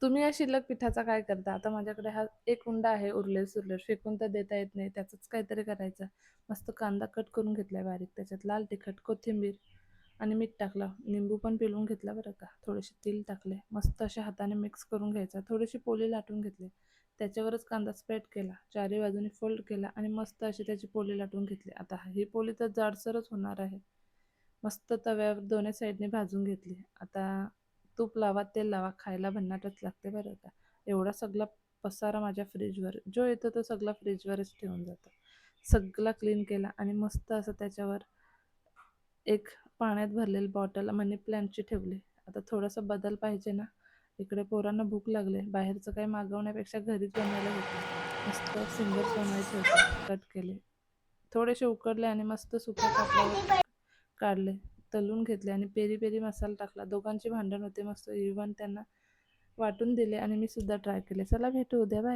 तुम्ही या शिल्लक पिठाचा काय करता? आता माझ्याकडे हा एक उंडा आहे उरलेसुरलेस, फेकून तर देता येत नाही, त्याचंच काहीतरी करायचं. मस्त कांदा कट करून घेतलाय बारीक, त्याच्यात लाल तिखट, कोथिंबीर आणि मीठ टाकलं. निंबू पण पिळून घेतला बरं का. थोडेसे तीळ टाकले. मस्त अशा हाताने मिक्स करून घ्यायचा. थोडीशी पोळी लाटून घेतली. त्याच्यावरच कांदा स्प्रेड केला. चारही बाजूनी फोल्ड केला आणि मस्त अशी त्याची पोळी लाटून घेतली. आता ही पोळी तर जाडसरच होणार आहे. मस्त तव्यावर दोन्ही साईडने भाजून घेतली. आता तूप लावा, तेल लावा, खायला भन्नाटच लागते बरं का. एवढा सगळा पसारा माझ्या फ्रीजवर, जो येतो तो सगळा फ्रीजवरच ठेवून जातो. सगळा क्लीन केला आणि मस्त असं त्याच्यावर एक पाण्यात भरलेली बॉटल मनी प्लॅन्टची ठेवली. आता थोडासा बदल पाहिजे ना, इकडे पोरांना भूक लागले. बाहेरचं काही मागवण्यापेक्षा घरीच बनवायला घेतलं. मस्त फिंगर्स बनवायचे होते, कट केले. थोडेसे उकडले आणि मस्त सुक्या कापडावर काढले, तळून घेतले आणि पेरी पेरी मसाला टाकला. दोघांची भांडण होते, मस्त इव्हन त्यांना वाटून दिले आणि मी सुद्धा ट्राय केले. चला भेटू उद्या, बाय.